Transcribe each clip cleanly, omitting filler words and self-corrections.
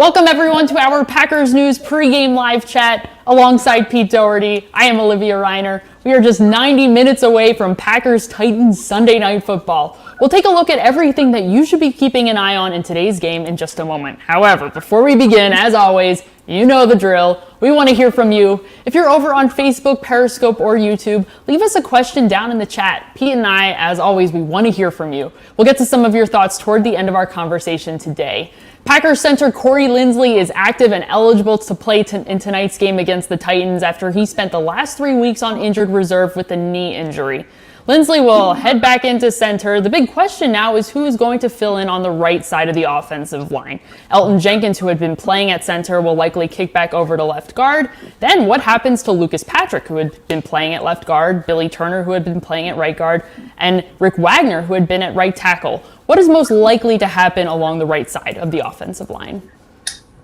Welcome everyone to our Packers News pregame live chat alongside Pete Dougherty. I am Olivia Reiner. We are just 90 minutes away from Packers-Titans Sunday Night Football. We'll take a look at everything that you should be keeping an eye on in today's game in just a moment. However, before we begin, as always, you know the drill. We want to hear from you. If you're over on Facebook, Periscope, or YouTube, leave us a question down in the chat. Pete and I, as always, we want to hear from you. We'll get to some of your thoughts toward the end of our conversation today. Packers center Corey Linsley is active and eligible to play in tonight's game against the Titans after he spent the last 3 weeks on injured reserve with a knee injury. Linsley will head back into center. The big question now is who is going to fill in on the right side of the offensive line. Elton Jenkins, who had been playing at center, will likely kick back over to left guard. Then what happens to Lucas Patrick, who had been playing at left guard, Billy Turner, who had been playing at right guard, and Rick Wagner, who had been at right tackle? What is most likely to happen along the right side of the offensive line?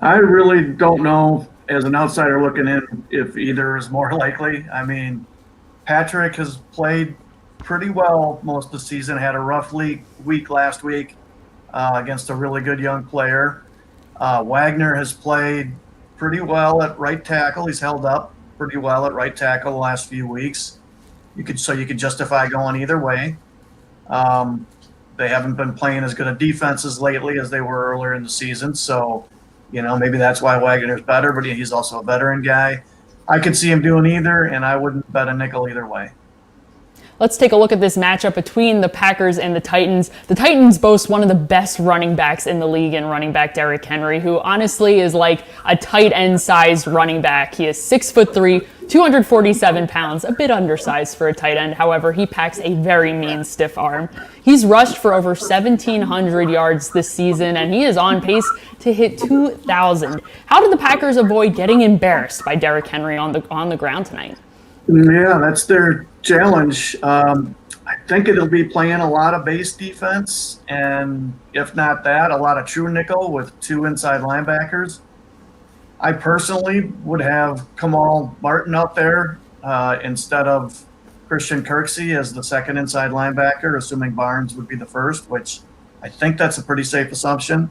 I really don't know, as an outsider looking in, if either is more likely. I mean, Patrick has played pretty well most of the season, had a rough week last week against a really good young player. Wagner has played pretty well at right tackle. He's held up pretty well at right tackle the last few weeks. You could justify going either way. They haven't been playing as good a defenses lately as they were earlier in the season. So, maybe that's why Wagner's better, but he's also a veteran guy. I could see him doing either, and I wouldn't bet a nickel either way. Let's take a look at this matchup between the Packers and the Titans. The Titans boast one of the best running backs in the league in running back Derrick Henry, who honestly is like a tight end sized running back. He is 6'3", 247 pounds, a bit undersized for a tight end. However, he packs a very mean stiff arm. He's rushed for over 1,700 yards this season, and he is on pace to hit 2,000. How did the Packers avoid getting embarrassed by Derrick Henry on the ground tonight? Yeah, that's their challenge. I think it'll be playing a lot of base defense, and if not that, a lot of true nickel with two inside linebackers. I personally would have Kamal Martin out there instead of Christian Kirksey as the second inside linebacker, assuming Barnes would be the first, which I think that's a pretty safe assumption.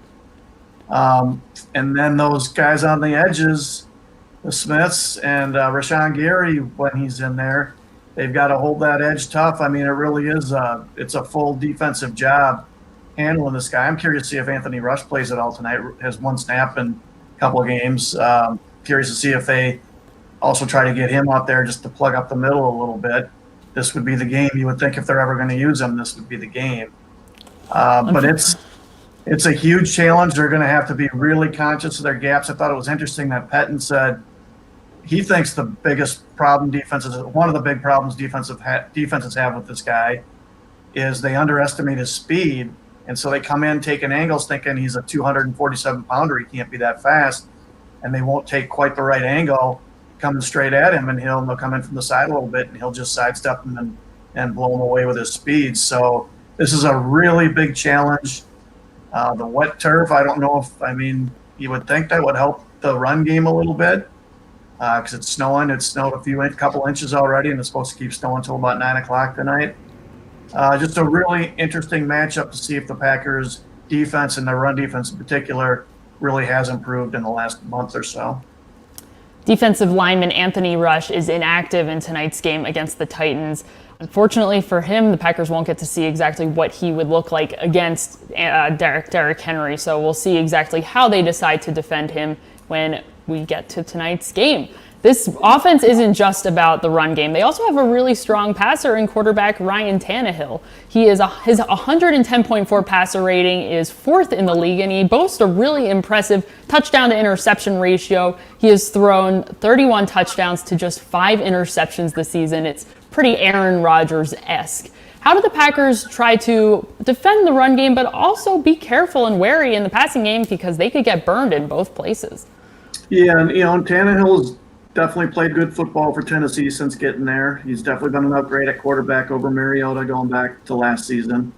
And then those guys on the edges, the Smiths and Rashawn Gary, when he's in there, they've got to hold that edge tough. I mean, it really is it's a full defensive job handling this guy. I'm curious to see if Anthony Rush plays at all tonight. Has one snap in a couple of games. Curious to see if they also try to get him out there just to plug up the middle a little bit. This would be the game. You would think if they're ever going to use him, this would be the game. But it's a huge challenge. They're going to have to be really conscious of their gaps. I thought it was interesting that Pettin said he thinks the biggest problem one of the big problems defenses have with this guy is they underestimate his speed. And so they come in taking angles thinking he's a 247-pounder. He can't be that fast. And they won't take quite the right angle coming straight at him. And they'll come in from the side a little bit and he'll just sidestep him and blow him away with his speed. So this is a really big challenge. The wet turf, I don't know you would think that would help the run game a little bit. Because it's snowing. It snowed a couple inches already, and it's supposed to keep snowing until about 9 o'clock tonight. Just a really interesting matchup to see if the Packers' defense and their run defense in particular really has improved in the last month or so. Defensive lineman Anthony Rush is inactive in tonight's game against the Titans. Unfortunately for him, the Packers won't get to see exactly what he would look like against Derrick Henry, so we'll see exactly how they decide to defend him when we get to tonight's game. This offense isn't just about the run game. They also have a really strong passer in quarterback Ryan Tannehill. His 110.4 passer rating is 4th in the league, and he boasts a really impressive touchdown to interception ratio. He has thrown 31 touchdowns to just 5 interceptions this season. It's pretty Aaron Rodgers-esque. How do the Packers try to defend the run game, but also be careful and wary in the passing game because they could get burned in both places? Yeah, and Tannehill's definitely played good football for Tennessee since getting there. He's definitely been an upgrade at quarterback over Mariota going back to last season.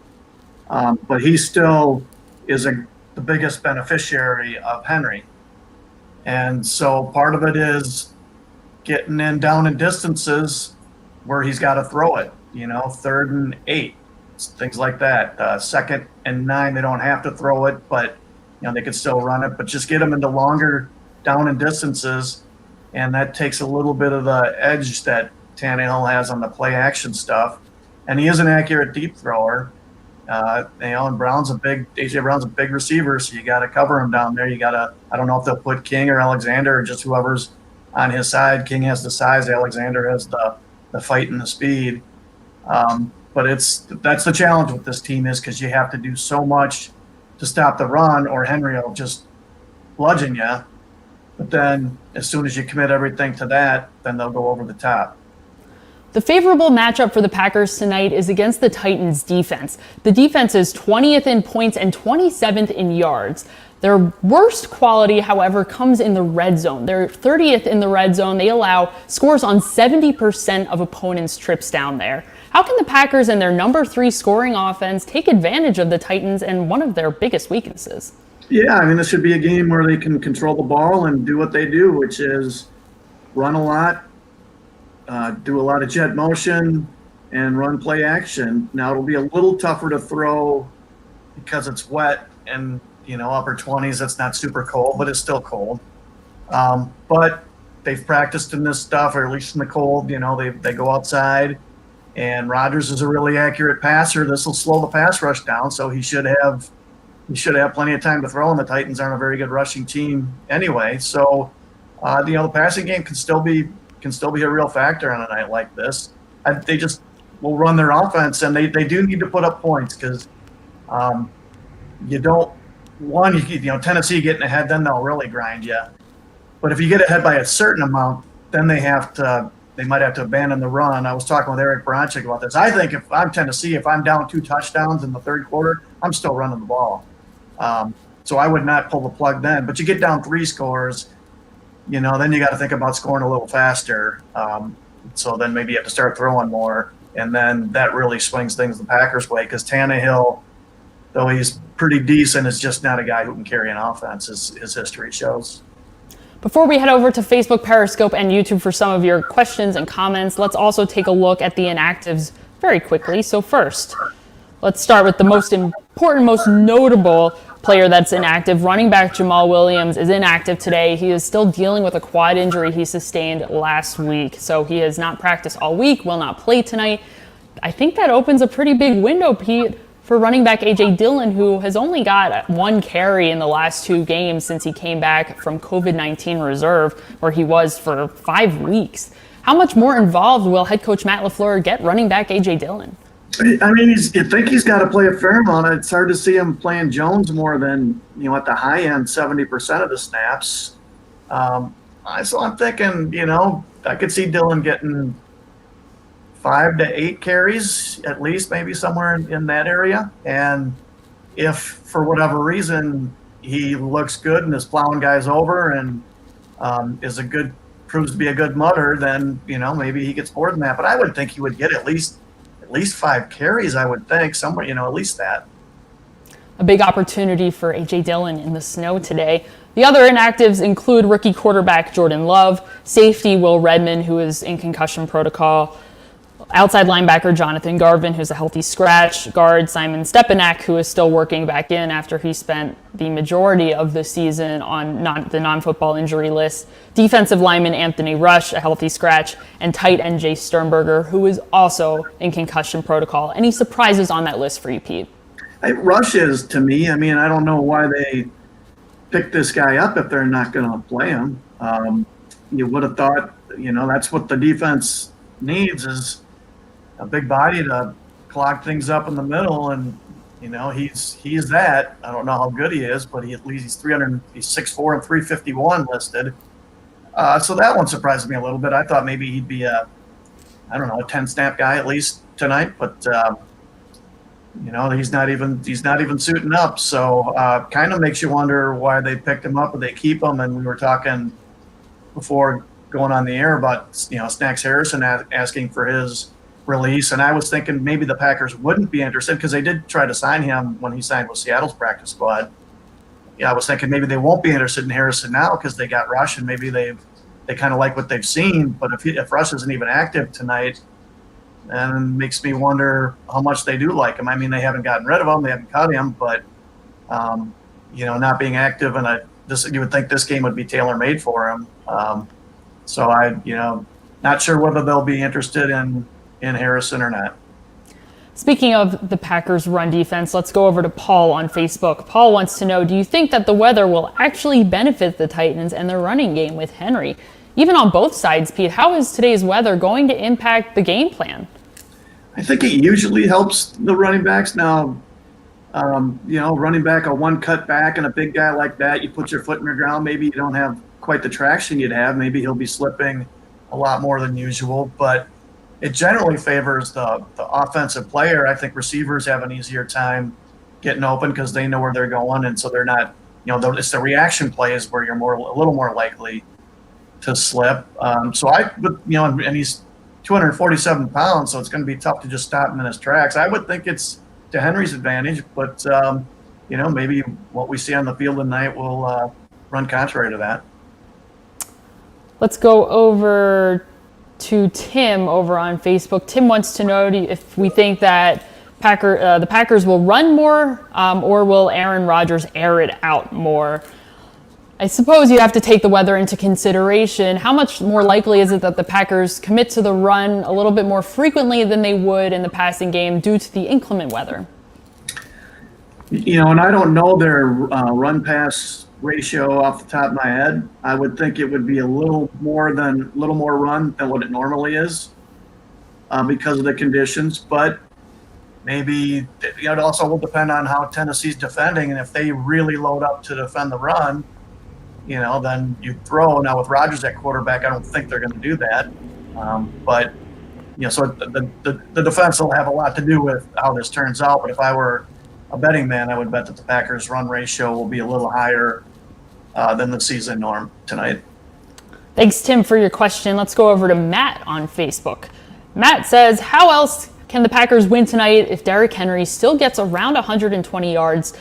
But he still is the biggest beneficiary of Henry. And so part of it is getting down in distances where he's got to throw it, 3rd and 8, things like that. 2nd and 9, they don't have to throw it, but they could still run it, but just get them into longer down and distances, and that takes a little bit of the edge that Tannehill has on the play action stuff. And he is an accurate deep thrower. And AJ Brown's a big receiver, so you got to cover him down there. I don't know if they'll put King or Alexander or just whoever's on his side. King has the size, Alexander has the fight and the speed. But that's the challenge with this team, is because you have to do so much to stop the run, or Henry will just bludgeon you. But then as soon as you commit everything to that, then they'll go over the top. The favorable matchup for the Packers tonight is against the Titans defense. The defense is 20th in points and 27th in yards. Their worst quality, however, comes in the red zone. They're 30th in the red zone. They allow scores on 70% of opponents' trips down there. How can the Packers and their number 3 scoring offense take advantage of the Titans and one of their biggest weaknesses? Yeah, this should be a game where they can control the ball and do what they do, which is run a lot, do a lot of jet motion, and run play action. Now, it'll be a little tougher to throw because it's wet and, upper 20s. That's not super cold, but it's still cold. But they've practiced in this stuff, or at least in the cold. They go outside, and Rodgers is a really accurate passer. This will slow the pass rush down, so he should have plenty of time to throw, and the Titans aren't a very good rushing team anyway. So, the passing game can still be a real factor on a night like this. They just will run their offense, and they do need to put up points, because Tennessee getting ahead, then they'll really grind you. But if you get ahead by a certain amount, then they might have to abandon the run. I was talking with Eric Bronchick about this. I think if I'm Tennessee, if I'm down 2 touchdowns in the third quarter, I'm still running the ball. So I would not pull the plug then. But you get down 3 scores, then you got to think about scoring a little faster. So then maybe you have to start throwing more. And then that really swings things the Packers' way, because Tannehill, though he's pretty decent, is just not a guy who can carry an offense, as his history shows. Before we head over to Facebook, Periscope, and YouTube for some of your questions and comments, let's also take a look at the inactives very quickly. So first, let's start with the most important, most notable player that's inactive. Running back Jamal Williams is inactive today. He is still dealing with a quad injury he sustained last week. So he has not practiced all week, will not play tonight. I think that opens a pretty big window, Pete, for running back A.J. Dillon, who has only got 1 carry in the last 2 games since he came back from COVID-19 reserve, where he was for 5 weeks. How much more involved will head coach Matt LaFleur get running back A.J. Dillon? You think he's got to play a fair amount. It's hard to see him playing Jones more than, at the high end, 70% of the snaps. So I'm thinking, I could see Dillon getting 5 to 8 carries, at least, maybe somewhere in that area. And if for whatever reason he looks good and is plowing guys over and proves to be a good mutter, then maybe he gets more than that. But I would think he would get at least 5 carries. I would think somewhere, at least that. A big opportunity for A.J. Dillon in the snow today. The other inactives include rookie quarterback Jordan Love, safety Will Redmond, who is in concussion protocol, outside linebacker Jonathan Garvin, who's a healthy scratch, guard Simon Stepanak, who is still working back in after he spent the majority of the season on the non-football injury list, defensive lineman Anthony Rush, a healthy scratch, and tight end Jay Sternberger, who is also in concussion protocol. Any surprises on that list for you, Pete? Rush is, to me. I don't know why they picked this guy up if they're not going to play him. You would have thought, that's what the defense needs, is a big body to clog things up in the middle, and he's that. I don't know how good he is, but he's 6'4" and 351 listed. So that one surprised me a little bit. I thought maybe he'd be a 10-snap guy at least tonight, but he's not even suiting up. So kind of makes you wonder why they picked him up or they keep him. And we were talking before going on the air about Snacks Harrison asking for his release, and I was thinking maybe the Packers wouldn't be interested, because they did try to sign him when he signed with Seattle's practice squad. I was thinking maybe they won't be interested in Harrison now because they got Rush, and maybe they kind of like what they've seen. But if Rush isn't even active tonight, then it makes me wonder how much they do like him. They haven't gotten rid of him, they haven't cut him, but not being active in you would think this game would be tailor-made for him. So not sure whether they'll be interested in Harrison or not. Speaking of the Packers' run defense, let's go over to Paul on Facebook. Paul wants to know, do you think that the weather will actually benefit the Titans and their running game with Henry? Even on both sides, Pete, how is today's weather going to impact the game plan? I think it usually helps the running backs. Now, running back a one cut back and a big guy like that, you put your foot in the ground, maybe you don't have quite the traction you'd have. Maybe he'll be slipping a lot more than usual, but it generally favors the offensive player. I think receivers have an easier time getting open because they know where they're going, and so they're not, it's the reaction plays where you're a little more likely to slip. So and he's 247 pounds, so it's going to be tough to just stop him in his tracks. I would think it's to Henry's advantage, but maybe what we see on the field tonight will run contrary to that. Let's go over to Tim over on Facebook. Tim wants to know if we think that the Packers will run more or will Aaron Rodgers air it out more. I suppose you have to take the weather into consideration. How much more likely is it that the Packers commit to the run a little bit more frequently than they would in the passing game due to the inclement weather? And I don't know their run-pass ratio off the top of my head. I would think it would be a little more run than what it normally is because of the conditions. But maybe it also will depend on how Tennessee's defending, and if they really load up to defend the run, then you throw. Now with Rodgers at quarterback, I don't think they're going to do that. But so the defense will have a lot to do with how this turns out. But if I were a betting man, I would bet that the Packers' run ratio will be a little higher than the season norm tonight. Thanks, Tim, for your question. Let's go over to Matt on Facebook. Matt says, how else can the Packers win tonight if Derrick Henry still gets around 120 yards?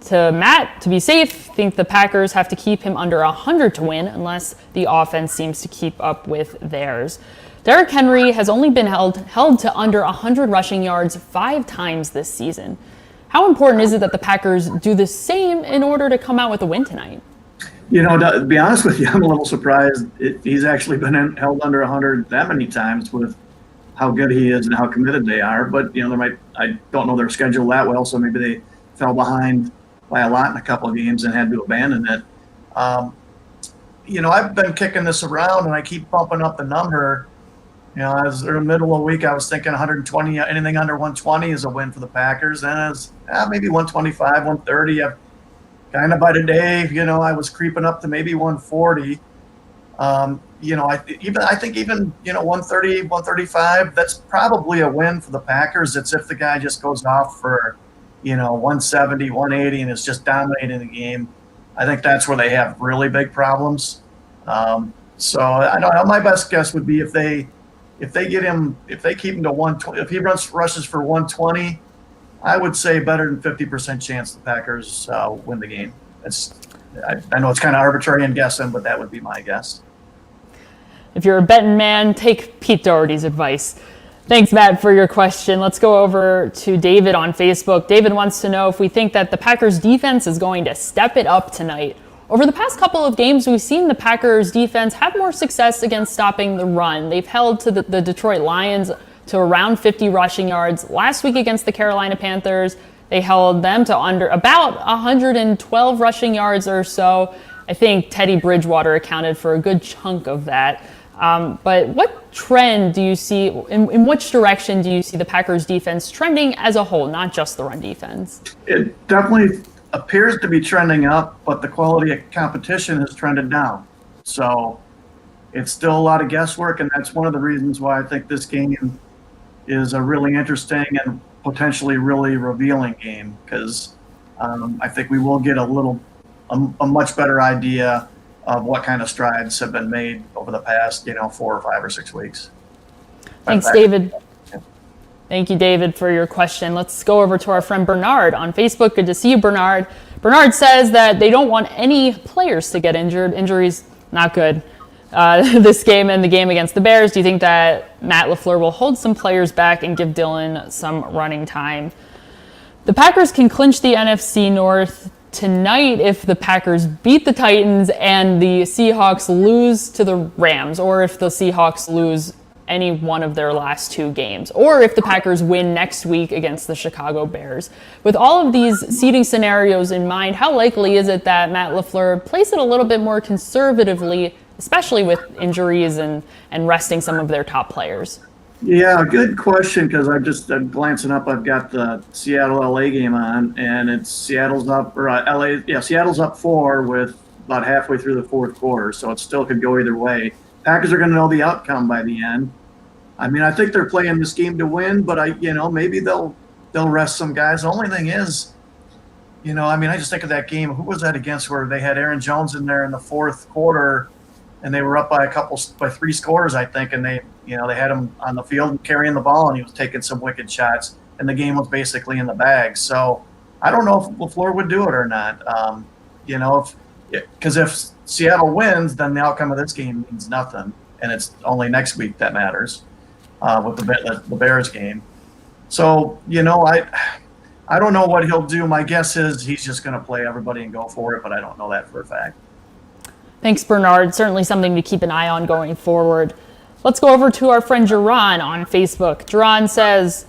To Matt, to be safe, think the Packers have to keep him under 100 to win unless the offense seems to keep up with theirs. Derrick Henry has only been held to under 100 rushing yards 5 times this season. How important is it that the Packers do the same in order to come out with a win tonight? To be honest with you, I'm a little surprised he's actually been held under 100 that many times with how good he is and how committed they are. But, I don't know their schedule that well, so maybe they fell behind by a lot in a couple of games and had to abandon it. I've been kicking this around and I keep bumping up the number. As in the middle of the week, I was thinking 120, anything under 120 is a win for the Packers. And as maybe 125, 130. Kind of by today, I was creeping up to maybe 140. I think even 130, 135, that's probably a win for the Packers. It's if the guy just goes off for 170, 180 and is just dominating the game. I think that's where they have really big problems. So I know my best guess would be if they keep him to 120, if he rushes for 120, I would say better than 50% chance the Packers win the game. I know it's kind of arbitrary and guessing, but that would be my guess. If you're a betting man, take Pete Dougherty's advice. Thanks, Matt, for your question. Let's go over to David on Facebook. David wants to know if we think that the Packers defense is going to step it up tonight. Over the past couple of games, we've seen the Packers defense have more success against stopping the run. They've held to the Detroit Lions to around 50 rushing yards. Last week against the Carolina Panthers, they held them to under about 112 rushing yards or so. I think Teddy Bridgewater accounted for a good chunk of that. But what trend do you see, in which direction do you see the Packers defense trending as a whole, not just the run defense? It definitely appears to be trending up, but the quality of competition has trended down. So it's still a lot of guesswork, and that's one of the reasons why I think this game is a really interesting and potentially really revealing game, because I think we will get a much better idea of what kind of strides have been made over the past, 4 or 5 or 6 weeks. Thanks, David. Thank you, David, for your question. Let's go over to our friend Bernard on Facebook. Good to see you, Bernard. Bernard says that they don't want any players to get injured. Injuries, not good. This game and the game against the Bears, do you think that Matt LaFleur will hold some players back and give Dylan some running time? The Packers can clinch the NFC North tonight if the Packers beat the Titans and the Seahawks lose to the Rams, or if the Seahawks lose any one of their last 2 games, or if the Packers win next week against the Chicago Bears. With all of these seeding scenarios in mind, how likely is it that Matt LaFleur plays it a little bit more conservatively, especially with injuries and resting some of their top players? Yeah, good question, because I'm glancing up. I've got the Seattle-LA game on, and Seattle's up 4 with about halfway through the fourth quarter, so it still could go either way. Packers are going to know the outcome by the end. I mean, I think they're playing this game to win, but maybe they'll rest some guys. The only thing is, I just think of that game. Who was that against, where they had Aaron Jones in there in the fourth quarter, and they were up by 3 scores, I think, and they had him on the field carrying the ball, and he was taking some wicked shots, and the game was basically in the bag. So I don't know if LaFleur would do it or not. Because if Seattle wins, then the outcome of this game means nothing, and it's only next week that matters with the Bears game. So I don't know what he'll do. My guess is he's just going to play everybody and go for it, but I don't know that for a fact. Thanks, Bernard. Certainly something to keep an eye on going forward. Let's go over to our friend Jerron on Facebook. Jerron says,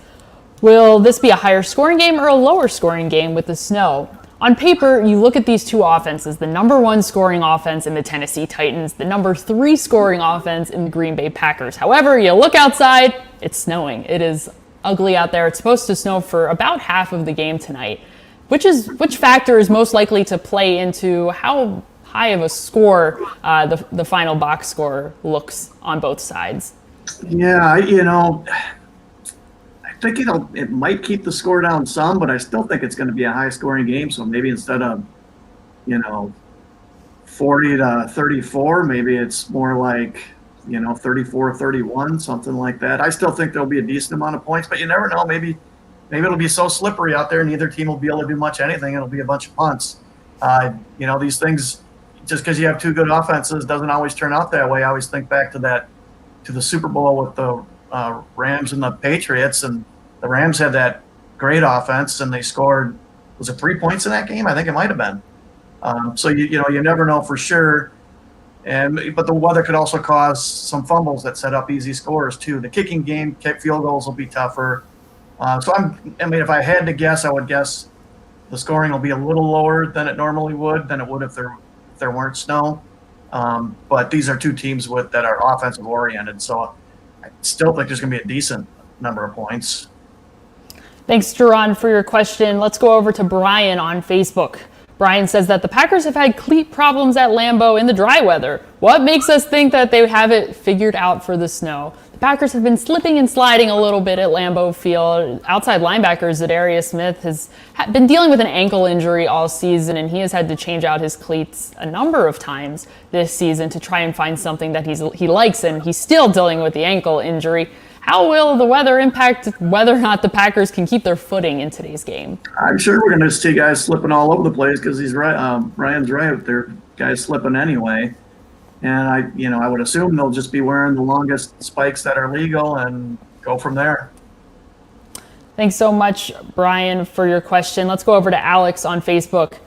will this be a higher scoring game or a lower scoring game with the snow? On paper, you look at these 2 offenses, the number 1 scoring offense in the Tennessee Titans, the number 3 scoring offense in the Green Bay Packers. However, you look outside, it's snowing. It is ugly out there. It's supposed to snow for about half of the game tonight. Which factor is most likely to play into how high of a score the final box score looks on both sides? Yeah, I think it might keep the score down some, but I still think it's going to be a high-scoring game. So maybe instead of 40-34, maybe it's more like 34-31, something like that. I still think there'll be a decent amount of points, but you never know. Maybe it'll be so slippery out there, neither team will be able to do much anything. It'll be a bunch of punts. These things, just because you have 2 good offenses, doesn't always turn out that way. I always think back to the Super Bowl with the Rams and the Patriots, and the Rams had that great offense, and they scored, was it 3 points in that game? I think it might have been. So you never know for sure. But the weather could also cause some fumbles that set up easy scores too. The kicking game, field goals will be tougher. If I had to guess, I would guess the scoring will be a little lower than it normally would, if there weren't snow. But these are 2 teams that are offensive oriented, so I still think there's going to be a decent number of points. Thanks, Jerron, for your question. Let's go over to Brian on Facebook. Brian says that the Packers have had cleat problems at Lambeau in the dry weather. What makes us think that they have it figured out for the snow? The Packers have been slipping and sliding a little bit at Lambeau Field. Outside linebacker Zadarius Smith has been dealing with an ankle injury all season, and he has had to change out his cleats a number of times this season to try and find something that he likes, and he's still dealing with the ankle injury. How will the weather impact whether or not the Packers can keep their footing in today's game? I'm sure we're going to see guys slipping all over the place, because he's right. Ryan's right. There are guys slipping anyway, and I would assume they'll just be wearing the longest spikes that are legal and go from there. Thanks so much, Brian, for your question. Let's go over to Alex on Facebook.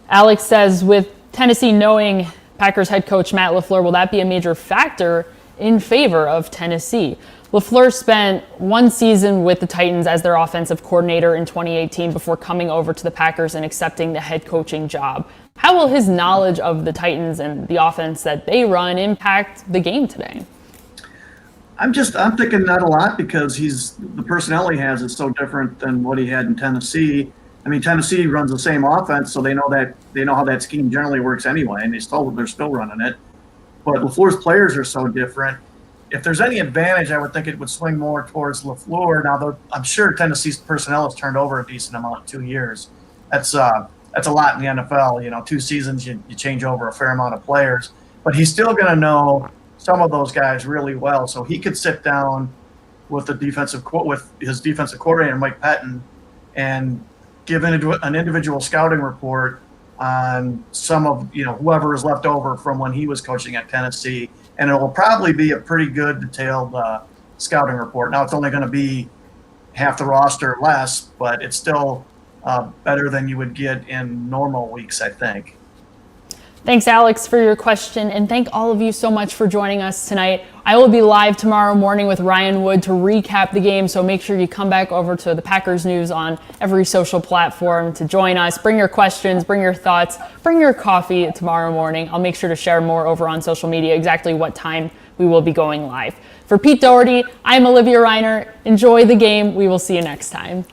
Alex says, with Tennessee knowing Packers head coach Matt LaFleur, will that be a major factor in favor of Tennessee? LaFleur spent 1 season with the Titans as their offensive coordinator in 2018 before coming over to the Packers and accepting the head coaching job. How will his knowledge of the Titans and the offense that they run impact the game today? I'm thinking not a lot, because the personnel he has is so different than what he had in Tennessee. I mean, Tennessee runs the same offense, so they know how that scheme generally works anyway, and they're still running it. But LaFleur's players are so different. If there's any advantage, I would think it would swing more towards LaFleur. Now, I'm sure Tennessee's personnel has turned over a decent amount in 2 years. That's a lot in the NFL. 2 seasons, you change over a fair amount of players. But he's still going to know some of those guys really well. So he could sit down with his defensive coordinator, Mike Pettin, and give an individual scouting report on some of whoever is left over from when he was coaching at Tennessee. And it will probably be a pretty good detailed scouting report. Now, it's only going to be half the roster or less, but it's still better than you would get in normal weeks, I think. Thanks, Alex, for your question, and thank all of you so much for joining us tonight. I will be live tomorrow morning with Ryan Wood to recap the game, so make sure you come back over to the Packers News on every social platform to join us. Bring your questions, bring your thoughts, bring your coffee tomorrow morning. I'll make sure to share more over on social media exactly what time we will be going live. For Pete Dougherty, I'm Olivia Reiner. Enjoy the game. We will see you next time.